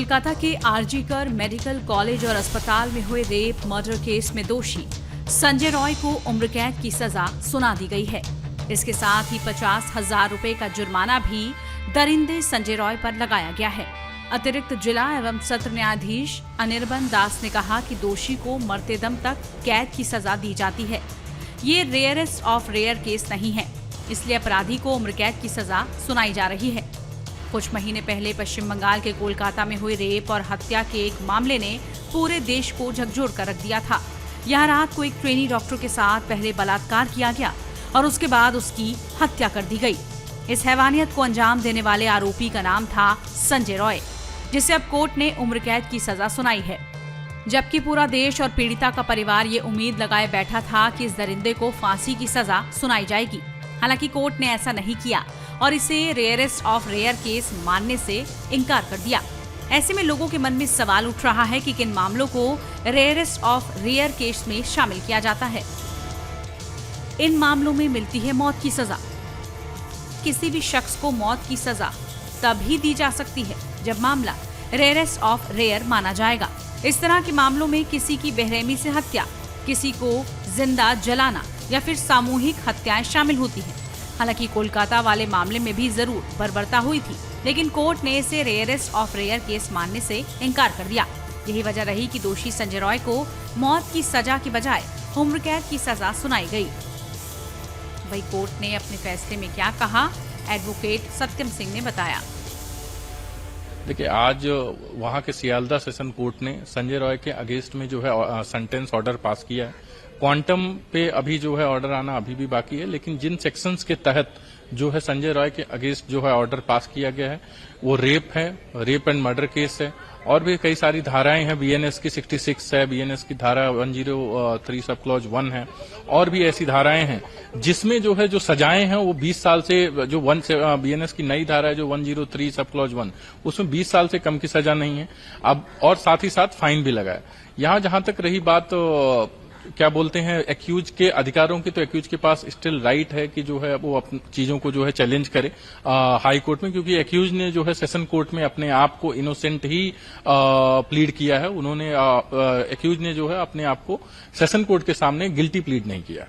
कोलकाता के RG Kar medical college और अस्पताल में हुए रेप मर्डर केस में दोषी संजय रॉय को उम्र कैद की सजा सुना दी गई है। इसके साथ ही 50,000 रुपए का जुर्माना भी दरिंदे संजय रॉय पर लगाया गया है। अतिरिक्त जिला एवं सत्र न्यायाधीश अनिर्बन दास ने कहा कि दोषी को मरते दम तक कैद की सजा दी जाती है। ये रेयरेस्ट ऑफ रेयर केस नहीं है, इसलिए अपराधी को उम्र कैद की सजा सुनाई जा रही है। कुछ महीने पहले पश्चिम बंगाल के कोलकाता में हुई रेप और हत्या के एक मामले ने पूरे देश को झकझोर कर रख दिया था। यहाँ रात को एक ट्रेनी डॉक्टर के साथ पहले बलात्कार किया गया और उसके बाद उसकी हत्या कर दी गई। इस हैवानियत को अंजाम देने वाले आरोपी का नाम था संजय रॉय, जिसे अब कोर्ट ने उम्र कैद की सजा सुनाई है। जबकि पूरा देश और पीड़िता का परिवार ये उम्मीद लगाए बैठा था कि इस दरिंदे को फांसी की सजा सुनाई जाएगी। हालांकि कोर्ट ने ऐसा नहीं किया और इसे रेयरेस्ट ऑफ रेयर केस मानने से इनकार कर दिया। ऐसे में लोगों के मन में सवाल उठ रहा है कि किन मामलों को रेयरेस्ट ऑफ रेयर केस में शामिल किया जाता है। इन मामलों में मिलती है मौत की सजा। किसी भी शख्स को मौत की सजा तभी दी जा सकती है जब मामला रेयरेस्ट ऑफ रेयर माना जाएगा। इस तरह के मामलों में किसी की बेरहमी से हत्या, किसी को जिंदा जलाना या फिर सामूहिक हत्याएं शामिल होती हैं। हालांकि कोलकाता वाले मामले में भी जरूर बर्बरता हुई थी, लेकिन कोर्ट ने इसे रेयरेस्ट ऑफ रेयर केस मानने से इनकार कर दिया। यही वजह रही कि दोषी संजय रॉय को मौत की सजा की बजाय उम्र कैद की सजा सुनाई गई। वही कोर्ट ने अपने फैसले में क्या कहा, एडवोकेट सत्यम सिंह ने बताया। देखिए, आज वहां के सियालदा सेशन कोर्ट ने संजय रॉय के अगेंस्ट में जो है सेंटेंस ऑर्डर पास किया है। क्वांटम पे अभी जो है ऑर्डर आना अभी भी बाकी है, लेकिन जिन सेक्शंस के तहत जो है संजय रॉय के अगेंस्ट जो है ऑर्डर पास किया गया है वो रेप है, रेप एंड मर्डर केस है, और भी कई सारी धाराएं हैं। बीएनएस की 66 है, बीएनएस की धारा 103 सब क्लॉज 1 है, और भी ऐसी धाराएं हैं जिसमें जो है जो सजाएं हैं वो 20 साल से जो बीएनएस की नई धारा है जो 103 सब क्लॉज 1 उसमें 20 साल से कम की सजा नहीं है अब, और साथ ही साथ फाइन भी लगा है। यहाँ जहां तक रही बात क्या बोलते हैं एक्यूज के अधिकारों की, तो एक्यूज के पास स्टिल राइट है कि जो है वो अपनी चीजों को जो है चैलेंज करे हाई कोर्ट में, क्योंकि एक्यूज ने जो है सेशन कोर्ट में अपने आप को इनोसेंट ही प्लीड किया है। उन्होंने एक्यूज ने जो है अपने आप को सेशन कोर्ट के सामने गिल्टी प्लीड नहीं किया।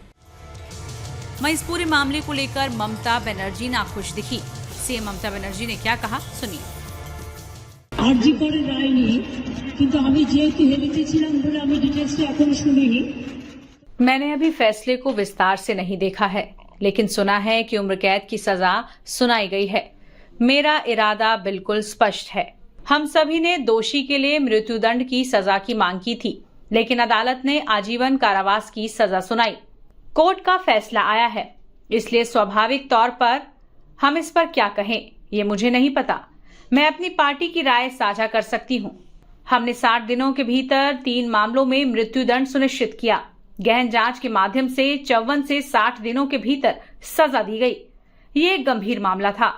वहीं इस पूरे मामले को लेकर ममता बनर्जी नाखुश दिखी। सीएम ममता बनर्जी ने क्या कहा, सुनिए। आरजी पर राय नहीं, किंतु আমি যেহেতু হেলিতে ছিলাম বলে আমি ডিটেইলসটা এখনো শুনিনি। मैंने अभी फैसले को विस्तार से नहीं देखा है, लेकिन सुना है कि उम्र कैद की सजा सुनाई गई है। मेरा इरादा बिल्कुल स्पष्ट है। हम सभी ने दोषी के लिए मृत्युदंड की सजा की मांग की थी, लेकिन अदालत ने आजीवन कारावास की सजा सुनाई। कोर्ट का फैसला आया है, इसलिए स्वाभाविक तौर पर हम इस पर क्या कहें ये मुझे नहीं पता। मैं अपनी पार्टी की राय साझा कर सकती हूँ। हमने 60 दिनों के भीतर 3 मामलों में मृत्युदंड सुनिश्चित किया। गहन जांच के माध्यम से 54 से 60 दिनों के भीतर सजा दी गई। ये एक गंभीर मामला था।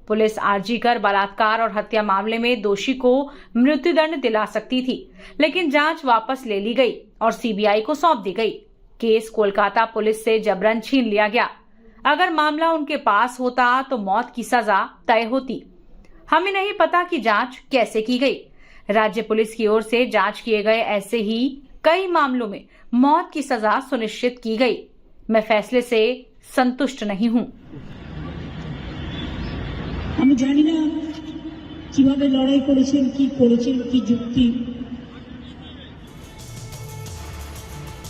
पुलिस आरजीकर बलात्कार और हत्या मामले में दोषी को मृत्युदंड दिला सकती थी, लेकिन जांच वापस ले ली गई और सीबीआई को सौंप दी गई। केस कोलकाता पुलिस से जबरन छीन लिया गया। अगर मामला उनके पास होता तो मौत की सजा तय होती। हमें नहीं पता कि जांच कैसे की गई। राज्य पुलिस की ओर से जांच किए गए ऐसे ही कई मामलों में मौत की सजा सुनिश्चित की गई। मैं फैसले से संतुष्ट नहीं हूं। আমি জানি না কিভাবে লড়াই করেছেন, কি করেছেন, কি যুক্তি।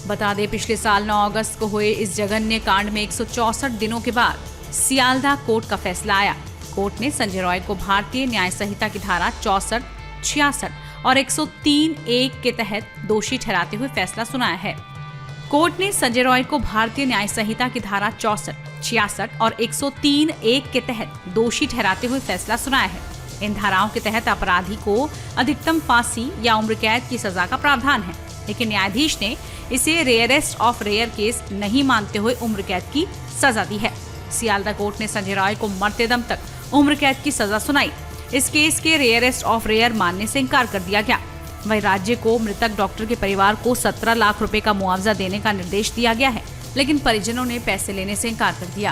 बता दें, पिछले साल 9 अगस्त को हुए इस जघन्य कांड में 164 दिनों के बाद सियालदा कोर्ट का फैसला आया। कोर्ट ने संजय रॉय को भारतीय न्याय संहिता की धारा 64, 66 और 103(1) के तहत दोषी ठहराते हुए फैसला सुनाया है। कोर्ट ने संजय रॉय को भारतीय न्याय संहिता की धारा 64, 66 और 103(1) के तहत दोषी ठहराते हुए फैसला सुनाया है। इन धाराओं के तहत अपराधी को अधिकतम फांसी या उम्र कैद की सजा का प्रावधान है, लेकिन न्यायाधीश ने इसे रेयरेस्ट ऑफ रेयर केस नहीं मानते हुए उम्र कैद की सजा दी है। सियालदा कोर्ट ने संजय रॉय को मरते दम तक उम्र कैद की सजा सुनाई। इस केस के रेयरेस्ट ऑफ रेयर मानने से इनकार कर दिया गया। वहीं राज्य को मृतक डॉक्टर के परिवार को 17 लाख रुपए का मुआवजा देने का निर्देश दिया गया है, लेकिन परिजनों ने पैसे लेने से इनकार कर दिया।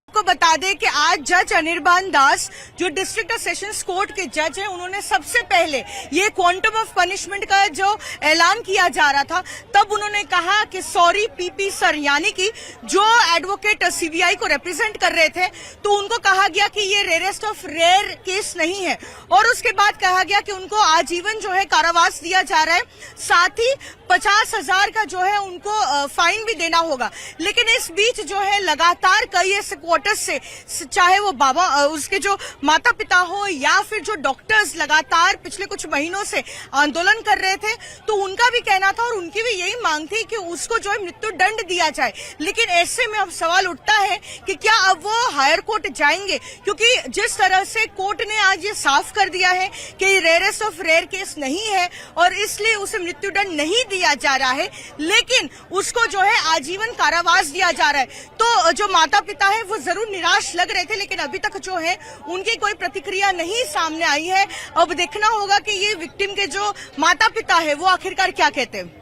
आपको बता बता दें कि आज जज अनिर्बान दास जो डिस्ट्रिक्ट सेशंस कोर्ट के जज हैं, उन्होंने सबसे पहले ये क्वांटम ऑफ पनिशमेंट का जो ऐलान किया जा रहा था, तब उन्होंने कहा कि सॉरी पीपी सर, यानी कि जो एडवोकेट सीबीआई को रिप्रेजेंट कर रहे थे, तो उनको कहा गया कि ये रेयरेस्ट ऑफ रेयर केस नहीं है, और उसके बाद कहा गया कि उनको आजीवन जो है कारावास दिया जा रहा है, साथ ही 50,000 का जो है उनको फाइन भी देना होगा। लेकिन इस बीच जो है लगातार कई ऐसे क्वार्टर्स से, चाहे वो बाबा उसके जो माता पिता हो या फिर जो डॉक्टर्स लगातार पिछले कुछ महीनों से आंदोलन कर रहे थे, तो उनका भी कहना था और उनकी भी यही मांग थी कि उसको जो है मृत्यु दंड दिया जाए। लेकिन ऐसे में अब सवाल उठता है कि क्या अब वो हायर कोर्ट जाएंगे, क्योंकि जिस तरह से कोर्ट ने आज ये साफ कर दिया है कि रेयरेस्ट ऑफ रेयर केस नहीं है और इसलिए उसे मृत्यु दंड नहीं दिया जा रहा है, लेकिन उसको जो है आजीवन कारावास दिया जा रहा है। तो जो माता पिता है वो जरूर निराश लग रहे थे, लेकिन अभी तक जो है उनकी कोई प्रतिक्रिया नहीं सामने आई है। अब देखना होगा कि ये विक्टिम के जो माता पिता है वो आखिरकार क्या कहते हैं।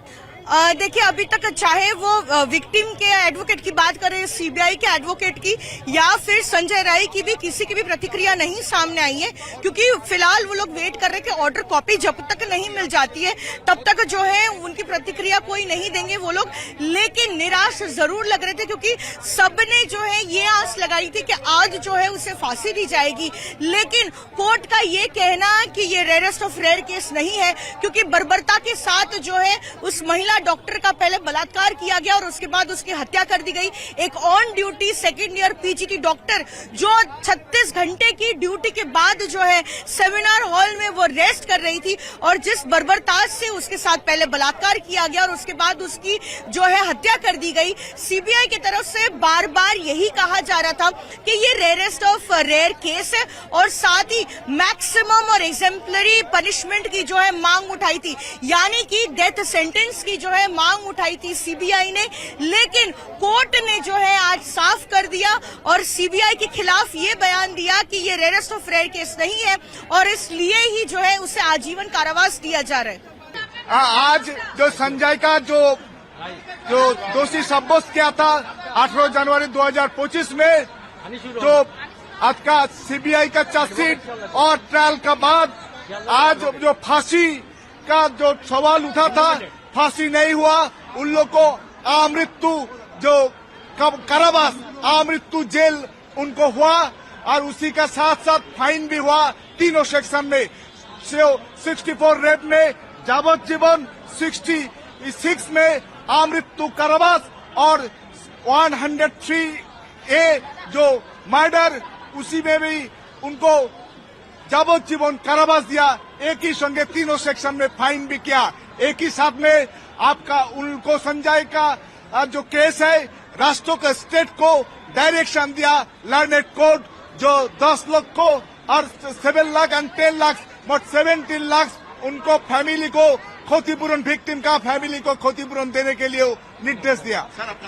देखिए, अभी तक चाहे वो विक्टिम के एडवोकेट की बात करें, सीबीआई के एडवोकेट की, या फिर संजय राय की भी, किसी की भी प्रतिक्रिया नहीं सामने आई है, क्योंकि फिलहाल वो लोग वेट कर रहे हैं कि ऑर्डर कॉपी जब तक नहीं मिल जाती है तब तक जो है उनकी प्रतिक्रिया कोई नहीं देंगे वो लोग। लेकिन निराश जरूर लग रहे थे, क्योंकि सबने जो है ये आस लगाई थी कि आज जो है उसे फांसी दी जाएगी, लेकिन कोर्ट का ये कहना कि ये रेयरेस्ट ऑफ रेयर केस नहीं है, क्योंकि बर्बरता के साथ जो है उस महिला डॉक्टर का पहले बलात्कार किया गया और उसके बाद उसकी हत्या कर दी गई। एक on duty second year PGT doctor जो 36 घंटे की ड्यूटी के बाद जो है सेमिनार हॉल में वो रेस्ट कर रही थी, और जिस बर्बरताज से उसके साथ पहले बलात्कार किया गया और उसके बाद उसकी जो है हत्या कर दी गई। सीबीआई की तरफ से बार बार यही कहा जा रहा था कि ये रेयरेस्ट ऑफ रेयर केस है, और साथ ही मैक्सिमम और एग्जेम्पलरी पनिशमेंट की जो है मांग उठाई थी, यानी कि डेथ सेंटेंस की जो है मांग उठाई थी सीबीआई ने। लेकिन कोर्ट ने जो है आज साफ कर दिया और सीबीआई के खिलाफ ये बयान दिया कि ये रेयरेस्ट ऑफ रेयर केस नहीं है, और इसलिए ही जो है उसे आजीवन कारावास दिया जा रहा है। आज जो संजय का जो दोषी साब्यस्त किया था 18 जनवरी 2025 में, जो आज का सीबीआई का चार्जशीट और ट्रायल का बाद आज जो फांसी का जो सवाल उठा था, फांसी नहीं हुआ, उन लोग को आमृत्यु जो कारावास, आमृत्यु जेल उनको हुआ, और उसी का साथ साथ फाइन भी हुआ तीनों सेक्शन में। 64 रेप में जावज्जीवन, 66 में आमृत्यु कारावास, और 103A जो मर्डर, उसी में भी उनको जावज्जीवन कारावास दिया। एक ही संगे तीनों सेक्शन में फाइन भी किया। एक ही साथ में आपका उनको संजय का जो केस है, राष्ट्रों के स्टेट को डायरेक्शन दिया, लर्नेड कोर्ट जो 10 लाख को और 7 लाख और 10 लाख, मोट 17 लाख उनको फैमिली को क्षतिपूरण, विक्टिम का फैमिली को क्षतिपूरण देने के लिए निर्देश दिया।